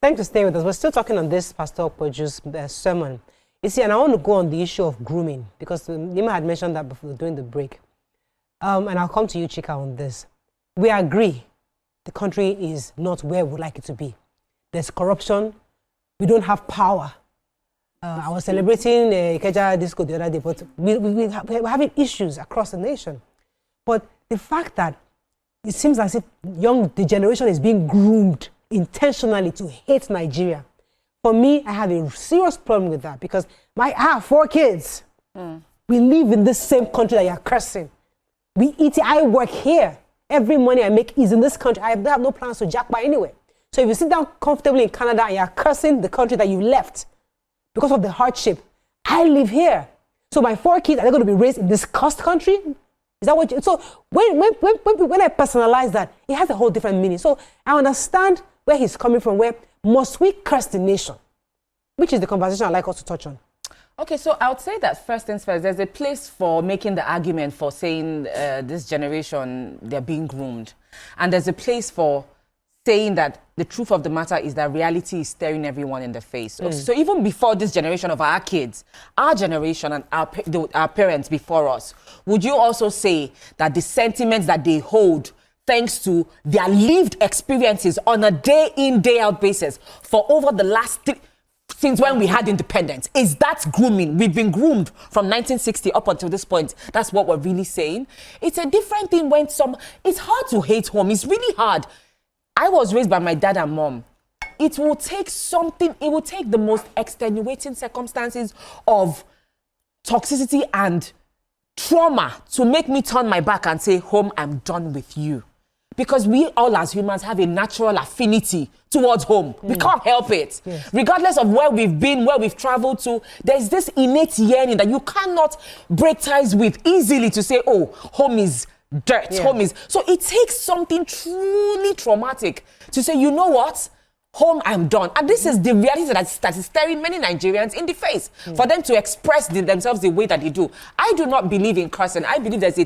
Thanks for staying with us. We're still talking on this Pastor Poju's sermon. You see, and I want to go on the issue of grooming, because Nima had mentioned that before during the break. And I'll come to you, Chika, on this. We agree the country is not where we would like it to be. There's corruption. We don't have power. I was celebrating Ikeja Disco the other day, but we're having issues across the nation. But the fact that it seems as if the generation is being groomed intentionally to hate Nigeria. For me, I have a serious problem with that, because I have 4 kids. We live in this same country that you're cursing. We eat, I work here. Every money I make is in this country. I have no plans to jackpot anywhere. So if you sit down comfortably in Canada and you're cursing the country that you left because of the hardship, I live here. So my 4 kids, are they going to be raised in this cursed country? Is that what so when I personalize that, it has a whole different meaning. So I understand where he's coming from, where must we curse the nation? Which is the conversation I'd like us to touch on. Okay, so I would say that first things first, there's a place for making the argument for saying this generation, they're being groomed. And there's a place for saying that the truth of the matter is that reality is staring everyone in the face. So even before this generation of our kids, our generation and our parents before us, would you also say that the sentiments that they hold thanks to their lived experiences on a day-in, day-out basis for over the last since when we had independence, is that grooming? We've been groomed from 1960 up until this point. That's what we're really saying. It's a different thing when it's hard to hate home. It's really hard. I was raised by my dad and mom. It will take the most extenuating circumstances of toxicity and trauma to make me turn my back and say, home, I'm done with you. Because we all as humans have a natural affinity towards home. We can't help it. Yes. Regardless of where we've been, where we've traveled to, there's this innate yearning that you cannot break ties with easily to say, oh, home is dirt, home is... So it takes something truly traumatic to say, you know what? Home, I'm done. And this is the reality that is staring many Nigerians in the face for them to express themselves the way that they do. I do not believe in cursing. I believe there's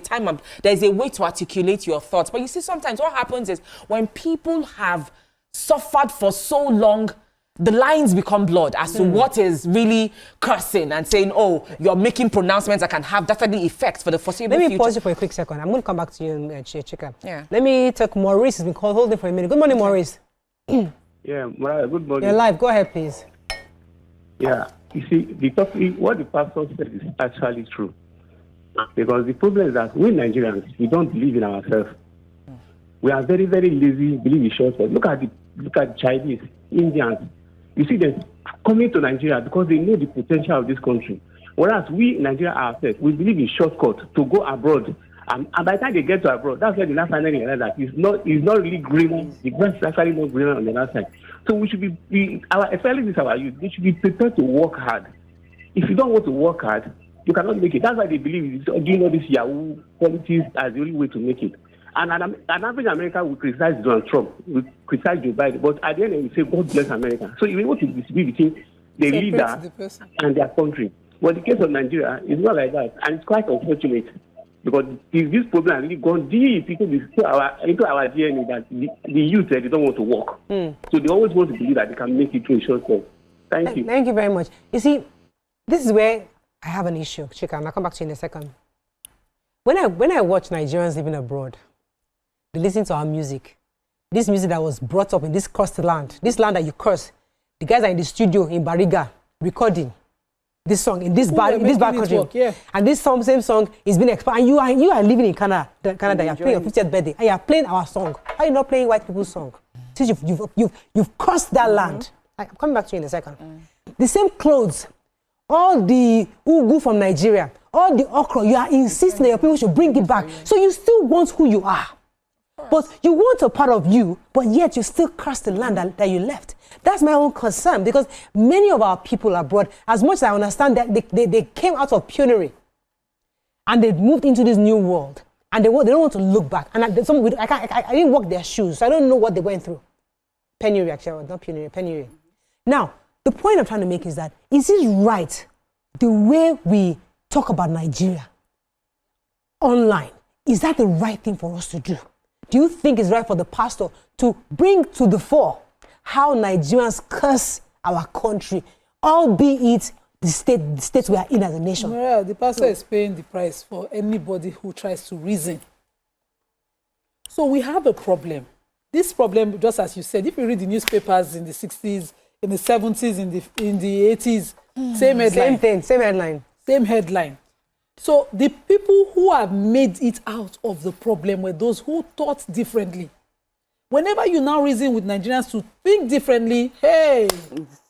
a way to articulate your thoughts. But you see, sometimes what happens is when people have suffered for so long, the lines become blurred as to what is really cursing and saying, oh, you're making pronouncements that can have definitely effects for the foreseeable future. Let me pause you for a quick second. I'm going to come back to you, Chika. Yeah. Let me take Maurice. He's been holding for a minute. Good morning, Maurice. Yeah, good morning. You're live. Go ahead, please. Yeah, you see, what the pastor said is actually true. Because the problem is that we Nigerians, we don't believe in ourselves. We are very, very lazy, believe in shortcuts. Look at Chinese, Indians. You see them coming to Nigeria because they know the potential of this country. Whereas we, Nigeria ourselves, we believe in shortcuts to go abroad. And by the time they get to abroad, that's why they're not finally realize that it's not really green. The grass is actually not greener on the other side. So we should especially this our youth, they should be prepared to work hard. If you don't want to work hard, you cannot make it. That's why they believe doing all this Yahoo politics as the only way to make it. And an average American will criticize Donald Trump, will criticize Joe Biden, but at the end, they will say, God bless America. So you want to disagree between the leader and their country. But the case of Nigeria is not like that, and it's quite unfortunate. Because this problem has really gone deep into our DNA that the youth, they don't want to work. So they always want to believe that they can make it through a short term. Thank you. Thank you very much. You see, this is where I have an issue, Chika, and I'll come back to you in a second. When I watch Nigerians living abroad, they listen to our music. This music that was brought up in this cursed land, this land that you curse. The guys are in the studio in Bariga recording this song in this bad country, and this same song is being expanded. And you are living in Canada. You're playing your 50th birthday, and you're playing our song. How are you not playing white people's song? Since you've cursed that land. I'm coming back to you in a second. The same clothes, all the ugu from Nigeria, all the okra, you are insisting that your people should bring it back. So you still want who you are. But you want a part of you, but yet you still curse the land that you left. That's my own concern, because many of our people abroad, as much as I understand that they came out of penury and they moved into this new world, and they don't want to look back. And I didn't walk their shoes, so I don't know what they went through. Penury, actually, not penury, penury. Now, the point I'm trying to make is that, is it right the way we talk about Nigeria online? Is that the right thing for us to do? Do you think it's right for the pastor to bring to the fore how Nigerians curse our country, albeit the state we are in as a nation. Well, the pastor is paying the price for anybody who tries to reason. So we have a problem. This problem, just as you said, if you read the newspapers in the 60s, in the 70s, in the 80s, same headline. Same thing, same headline. Same headline. So the people who have made it out of the problem were those who thought differently. Whenever you now reason with Nigerians to think differently, hey,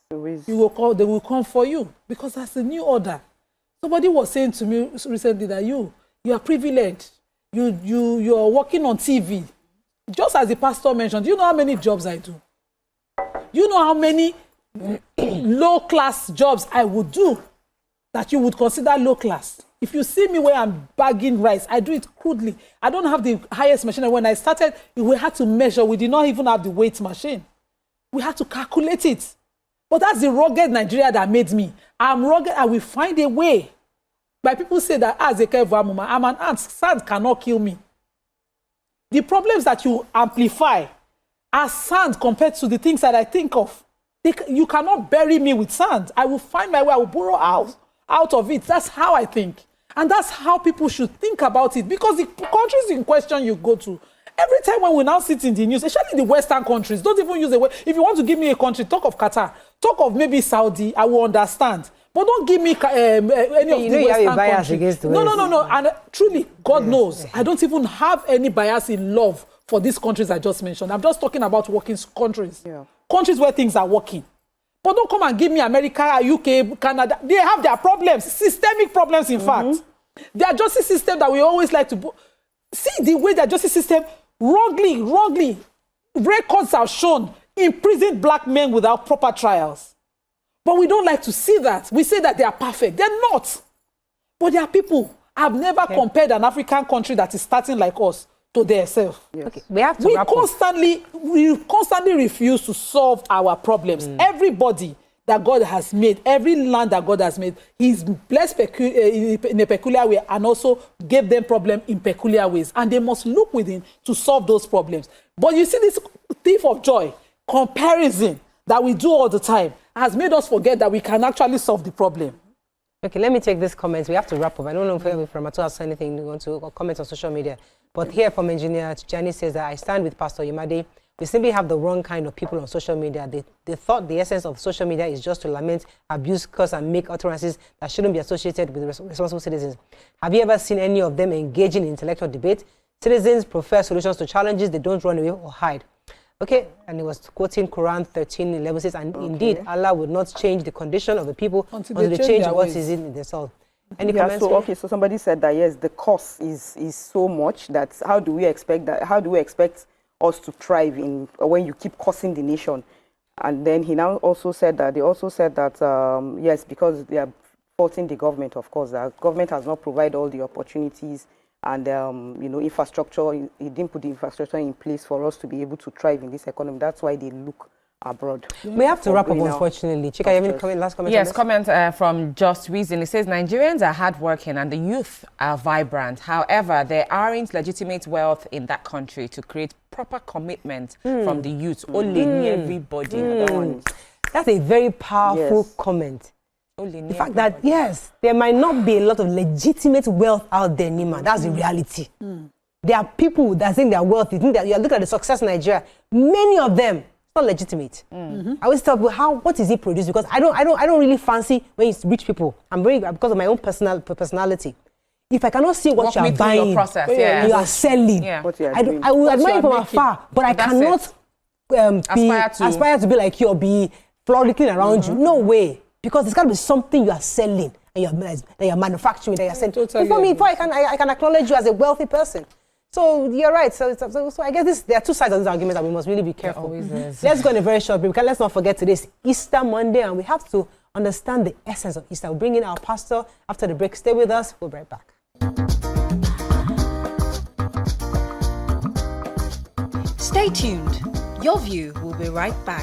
they will come for you, because that's the new order. Somebody was saying to me recently that you are privileged. You are working on TV. Just as the pastor mentioned, do you know how many jobs I do? You know how many low-class jobs I would do that you would consider low-class? If you see me where I'm bagging rice, I do it crudely. I don't have the highest machine. And when I started, we had to measure. We did not even have the weight machine. We had to calculate it. But that's the rugged Nigeria that made me. I'm rugged, and we find a way. But people say that as a Kevamuma, I'm an ant. Sand cannot kill me. The problems that you amplify are sand compared to the things that I think of. You cannot bury me with sand. I will find my way. I will burrow out of it. That's how I think. And that's how people should think about it. Because the countries in question you go to, every time when we now sit in the news, especially the Western countries, don't even use the word. If you want to give me a country, talk of Qatar, talk of maybe Saudi, I will understand. But don't give me any of the Western countries. No. And truly, God knows, I don't even have any bias in love for these countries I just mentioned. I'm just talking about working countries. Yeah. Countries where things are working. But don't come and give me America, UK, Canada. They have their problems, systemic problems, in fact. Their justice system that we always like to... See the way their justice system, wrongly, records have shown imprisoned black men without proper trials. But we don't like to see that. We say that they are perfect. They're not. But there are people. I've never compared an African country that is starting like us to themselves. Yes. Okay. We constantly refuse to solve our problems. Everybody that God has made, every land that God has made, He's blessed in a peculiar way, and also gave them problems in peculiar ways. And they must look within to solve those problems. But you see, this thief of joy, comparison that we do all the time, has made us forget that we can actually solve the problem. Okay, let me take this comment. We have to wrap up. I don't know if Ramato has anything you want to comment on social media. But here from Engineer Tijani says that I stand with Pastor Oyemade. We simply have the wrong kind of people on social media. They thought the essence of social media is just to lament, abuse, curse, and make utterances that shouldn't be associated with responsible citizens. Have you ever seen any of them engaging in intellectual debate? Citizens prefer solutions to challenges. They don't run away or hide. Okay, and he was quoting Quran 13:11 says, and indeed, Allah would not change the condition of the people until they change what is in their soul. Any comments? So somebody said that yes, the cost is so much that how do we expect us to thrive when you keep cursing the nation? And then he now also said that yes, because they are faulting the government, of course, the government has not provided all the opportunities and infrastructure. He didn't put the infrastructure in place for us to be able to thrive in this economy. That's why they look abroad. We have to wrap up, unfortunately. Chika, you have any last comment? Yes, comment from Just Reason. It says Nigerians are hardworking and the youth are vibrant. However, there aren't legitimate wealth in that country to create proper commitment from the youth. Only everybody. That's a very powerful comment. The fact that, yes, there might not be a lot of legitimate wealth out there, Nima. That's the reality. There are people that think they're wealthy. Think that you look at the success in Nigeria. Many of them, it's not legitimate. I always tell people, what is it produced? Because I don't really fancy when it's rich people. I'm very, because of my own personality. If I cannot see what you are buying, you are selling. I will admire you from afar, but I cannot aspire to be like you or be frolicking around you. No way. Because there's got to be something you are selling and you're manufacturing, that you're selling. Before I can acknowledge you as a wealthy person. So you're right. So I guess there are two sides of this argument that we must really be careful. Let's go on a very short break. Let's not forget today's Easter Monday, and we have to understand the essence of Easter. We'll bring in our pastor after the break. Stay with us. We'll be right back. Stay tuned. Your View will be right back.